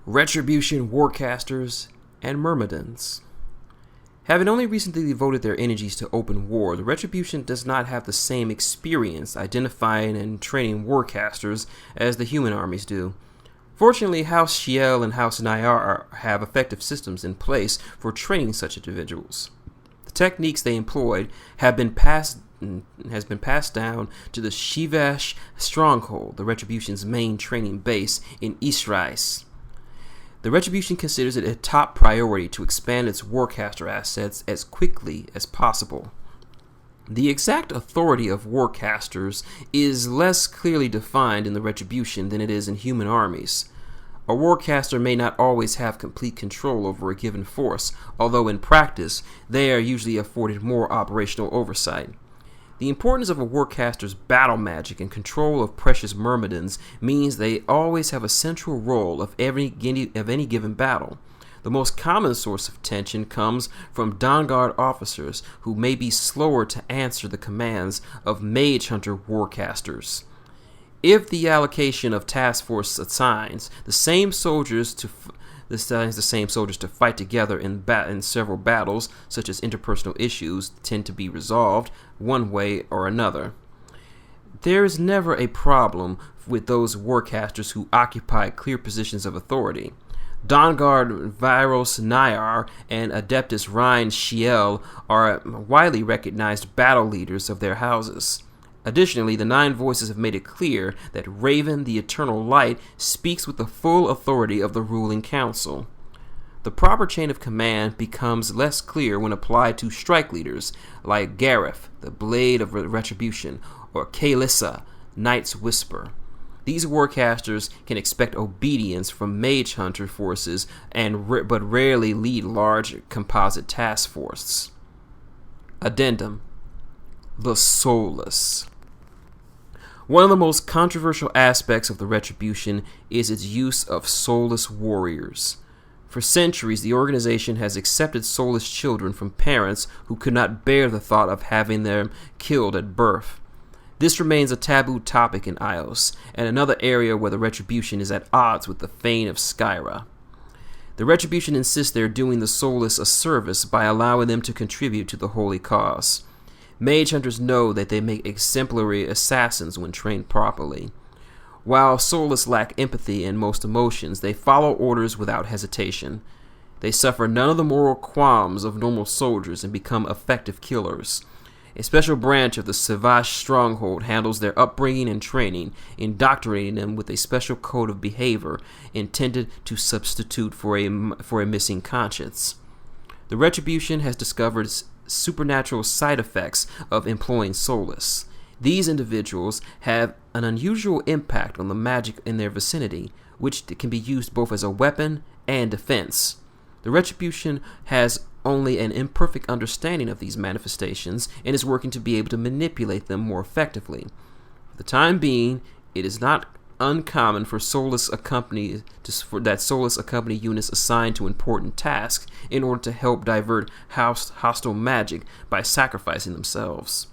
Retribution Warcasters and Myrmidons. Having only recently devoted their energies to open war, the Retribution does not have the same experience identifying and training warcasters as the human armies do. Fortunately, House Shiel and House Nayar have effective systems in place for training such individuals. The techniques they employed has been passed down to the Shivash Stronghold, the Retribution's main training base in Israel. The Retribution considers it a top priority to expand its Warcaster assets as quickly as possible. The exact authority of Warcasters is less clearly defined in the Retribution than it is in human armies. A Warcaster may not always have complete control over a given force, although in practice, they are usually afforded more operational oversight. The importance of a Warcaster's battle magic and control of precious Myrmidons means they always have a central role of any given battle. The most common source of tension comes from Dawnguard officers who may be slower to answer the commands of Mage Hunter Warcasters. If the allocation of task force assigns the same soldiers to fight together in several battles, such as interpersonal issues tend to be resolved one way or another. There is never a problem with those warcasters who occupy clear positions of authority. Dawnguard Viros Nayar and Adeptus Rhine Shiel are widely recognized battle leaders of their houses. Additionally, the Nine Voices have made it clear that Raven, the Eternal Light, speaks with the full authority of the ruling council. The proper chain of command becomes less clear when applied to strike leaders like Gareth, the Blade of Retribution, or Kalissa, Night's Whisper. These warcasters can expect obedience from Mage Hunter forces but rarely lead large composite task forces. Addendum: the Soulless. One of the most controversial aspects of the Retribution is its use of soulless warriors. For centuries, the organization has accepted soulless children from parents who could not bear the thought of having them killed at birth. This remains a taboo topic in Ios, and another area where the Retribution is at odds with the Fane of Skyrah. The Retribution insists they are doing the soulless a service by allowing them to contribute to the holy cause. Mage Hunters know that they make exemplary assassins when trained properly. While soulless lack empathy and most emotions, they follow orders without hesitation. They suffer none of the moral qualms of normal soldiers and become effective killers. A special branch of the Savage Stronghold handles their upbringing and training, indoctrinating them with a special code of behavior intended to substitute for a missing conscience. The Retribution has discovered supernatural side effects of employing soulless. These individuals have an unusual impact on the magic in their vicinity, which can be used both as a weapon and defense. The Retribution has only an imperfect understanding of these manifestations and is working to be able to manipulate them more effectively. For the time being, it is not uncommon for soulless accompany units assigned to important tasks in order to help divert hostile magic by sacrificing themselves.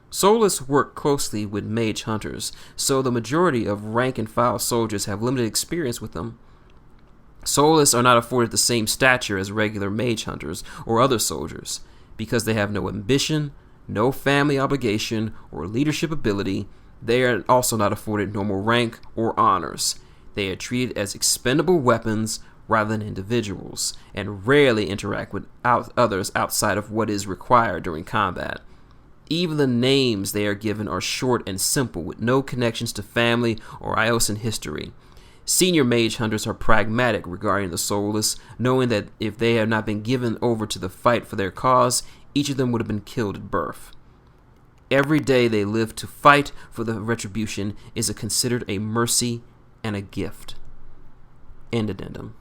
Soulless work closely with Mage Hunters, so the majority of rank-and-file soldiers have limited experience with them. Soulless are not afforded the same stature as regular Mage Hunters or other soldiers, because they have no ambition, no family obligation, or leadership ability. They are also not afforded normal rank or honors. They are treated as expendable weapons rather than individuals, and rarely interact with others outside of what is required during combat. Even the names they are given are short and simple, with no connections to family or Iosan history. Senior Mage Hunters are pragmatic regarding the soulless, knowing that if they had not been given over to the fight for their cause, each of them would have been killed at birth. Every day they live to fight for the Retribution is considered a mercy and a gift. End addendum.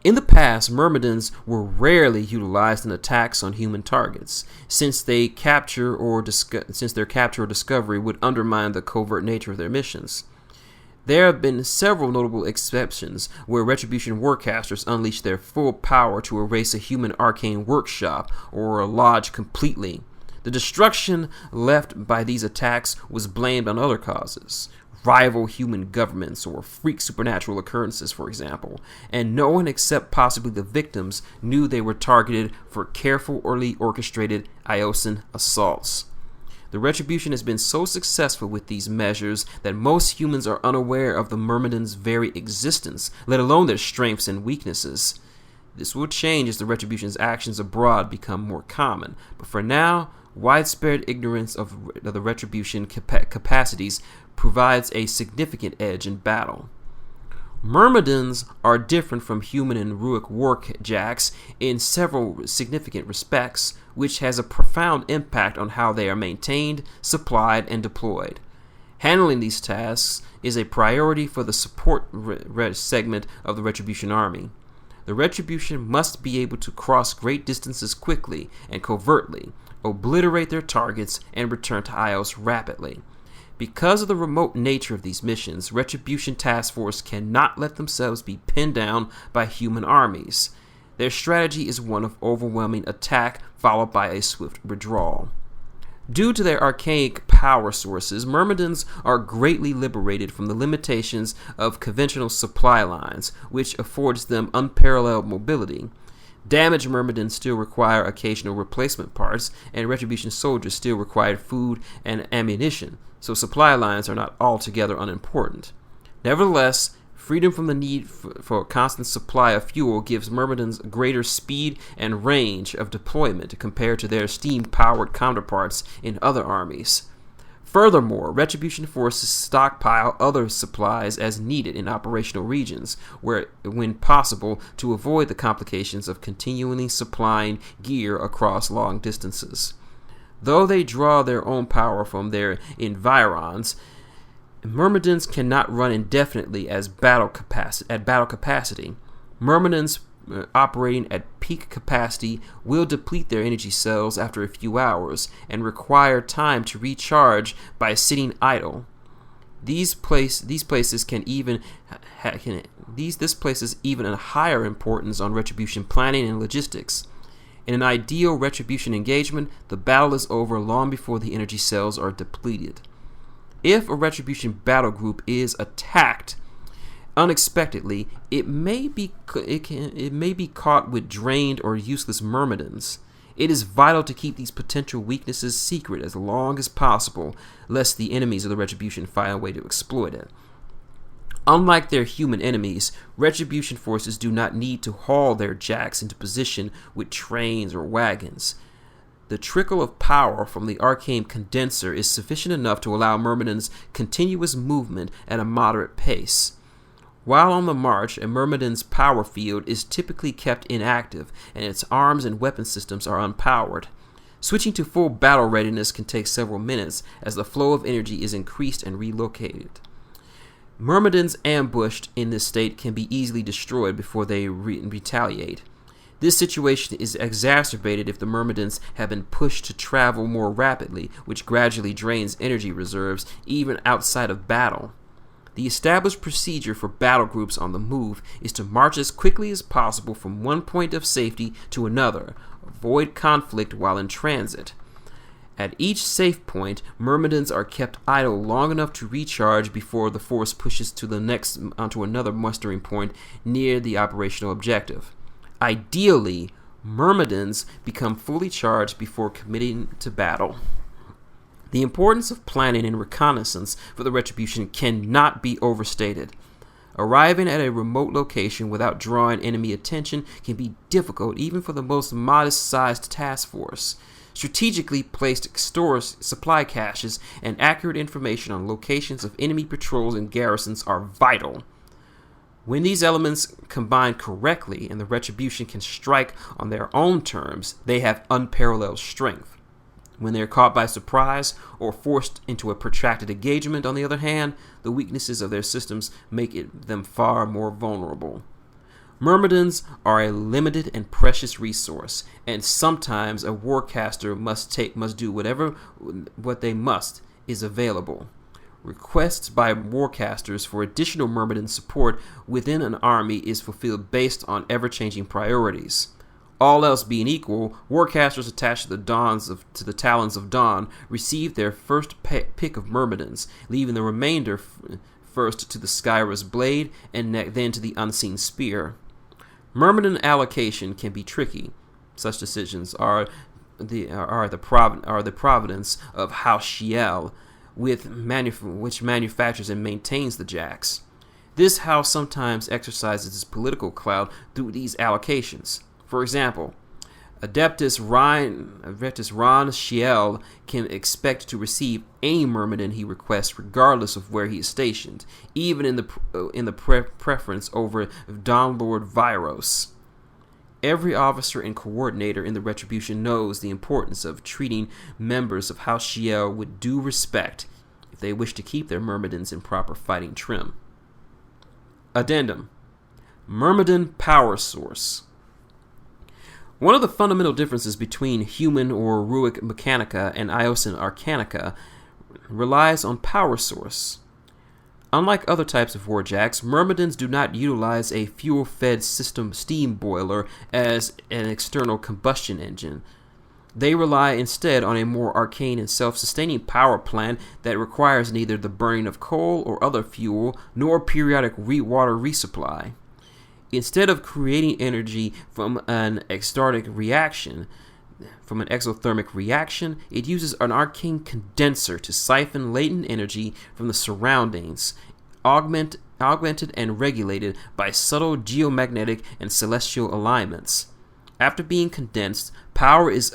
In the past, Myrmidons were rarely utilized in attacks on human targets, since their capture or discovery would undermine the covert nature of their missions. There have been several notable exceptions where Retribution Warcasters unleash their full power to erase a human arcane workshop or a lodge completely. The destruction left by these attacks was blamed on other causes, rival human governments or freak supernatural occurrences, for example, and no one except possibly the victims knew they were targeted for carefully orchestrated Eosin assaults. The Retribution has been so successful with these measures that most humans are unaware of the Myrmidons' very existence, let alone their strengths and weaknesses. This will change as the Retribution's actions abroad become more common, but for now, widespread ignorance of the Retribution capacities provides a significant edge in battle. Myrmidons are different from human and Ruic warjacks in several significant respects, which has a profound impact on how they are maintained, supplied, and deployed. Handling these tasks is a priority for the support segment of the Retribution army. The Retribution must be able to cross great distances quickly and covertly, obliterate their targets, and return to Ios rapidly. Because of the remote nature of these missions, Retribution Task Force cannot let themselves be pinned down by human armies. Their strategy is one of overwhelming attack followed by a swift withdrawal. Due to their archaic power sources, Myrmidons are greatly liberated from the limitations of conventional supply lines, which affords them unparalleled mobility. Damaged Myrmidons still require occasional replacement parts, and Retribution soldiers still require food and ammunition, so supply lines are not altogether unimportant. Nevertheless, freedom from the need for a constant supply of fuel gives Myrmidons greater speed and range of deployment compared to their steam-powered counterparts in other armies. Furthermore, Retribution forces stockpile other supplies as needed in operational regions, when possible, to avoid the complications of continually supplying gear across long distances. Though they draw their own power from their environs, Myrmidons cannot run indefinitely at battle capacity. Myrmidons operating at peak capacity will deplete their energy cells after a few hours and require time to recharge by sitting idle. This places even a higher importance on Retribution planning and logistics. In an ideal Retribution engagement, the battle is over long before the energy cells are depleted. If a Retribution battle group is attacked unexpectedly, it may be caught with drained or useless Myrmidons. It is vital to keep these potential weaknesses secret as long as possible, lest the enemies of the Retribution find a way to exploit it. Unlike their human enemies, Retribution forces do not need to haul their jacks into position with trains or wagons. The trickle of power from the arcane condenser is sufficient enough to allow Myrmidons continuous movement at a moderate pace. While on the march, a Myrmidon's power field is typically kept inactive, and its arms and weapon systems are unpowered. Switching to full battle readiness can take several minutes, as the flow of energy is increased and relocated. Myrmidons ambushed in this state can be easily destroyed before they retaliate. This situation is exacerbated if the Myrmidons have been pushed to travel more rapidly, which gradually drains energy reserves even outside of battle. The established procedure for battle groups on the move is to march as quickly as possible from one point of safety to another, avoid conflict while in transit. At each safe point, Myrmidons are kept idle long enough to recharge before the force pushes onto another mustering point near the operational objective. Ideally, Myrmidons become fully charged before committing to battle. The importance of planning and reconnaissance for the Retribution cannot be overstated. Arriving at a remote location without drawing enemy attention can be difficult even for the most modest-sized task force. Strategically placed supply caches and accurate information on locations of enemy patrols and garrisons are vital. When these elements combine correctly and the Retribution can strike on their own terms, they have unparalleled strength. When they are caught by surprise or forced into a protracted engagement, on the other hand, the weaknesses of their systems make them far more vulnerable. Myrmidons are a limited and precious resource, and sometimes a warcaster must do what they must is available. Requests by warcasters for additional Myrmidon support within an army is fulfilled based on ever-changing priorities. All else being equal, warcasters attached to the Talons of Dawn receive their first pick of Myrmidons, leaving the remainder first to the Skyrah's blade and then to the unseen spear. Myrmidon allocation can be tricky. Such decisions are the providence of House Shiel, which manufactures and maintains the jacks. This house sometimes exercises its political clout through these allocations. For example, Adeptus Ron Shiel can expect to receive any Myrmidon he requests, regardless of where he is stationed, even in the preference over Dawnlord Vyros. Every officer and coordinator in the Retribution knows the importance of treating members of House Shiel with due respect if they wish to keep their Myrmidons in proper fighting trim. Addendum: Myrmidon Power Source. One of the fundamental differences between human or Ruic Mechanica and Eosin Arcanica relies on power source. Unlike other types of warjacks, Myrmidons do not utilize a fuel-fed system steam boiler as an external combustion engine. They rely instead on a more arcane and self-sustaining power plant that requires neither the burning of coal or other fuel nor periodic water resupply. Instead of creating energy from an exothermic reaction, it uses an arcane condenser to siphon latent energy from the surroundings, augmented and regulated by subtle geomagnetic and celestial alignments. After being condensed, power is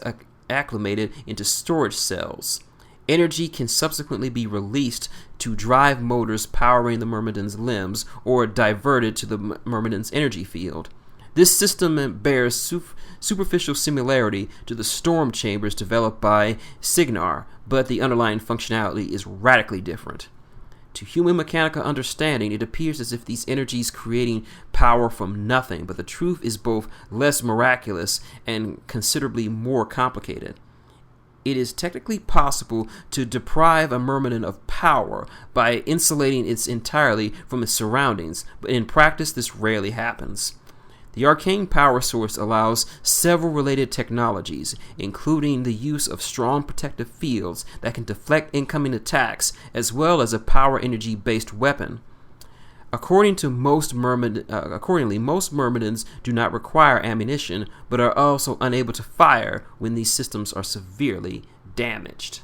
acclimated into storage cells. Energy can subsequently be released to drive motors powering the Myrmidon's limbs or diverted to the Myrmidon's energy field. This system bears superficial similarity to the storm chambers developed by Signar, but the underlying functionality is radically different. To human Mechanica understanding, it appears as if these energies creating power from nothing, but the truth is both less miraculous and considerably more complicated. It is technically possible to deprive a Myrmidon of power by insulating it entirely from its surroundings, but in practice this rarely happens. The arcane power source allows several related technologies, including the use of strong protective fields that can deflect incoming attacks, as well as a power energy-based weapon. Accordingly, most Myrmidons do not require ammunition, but are also unable to fire when these systems are severely damaged.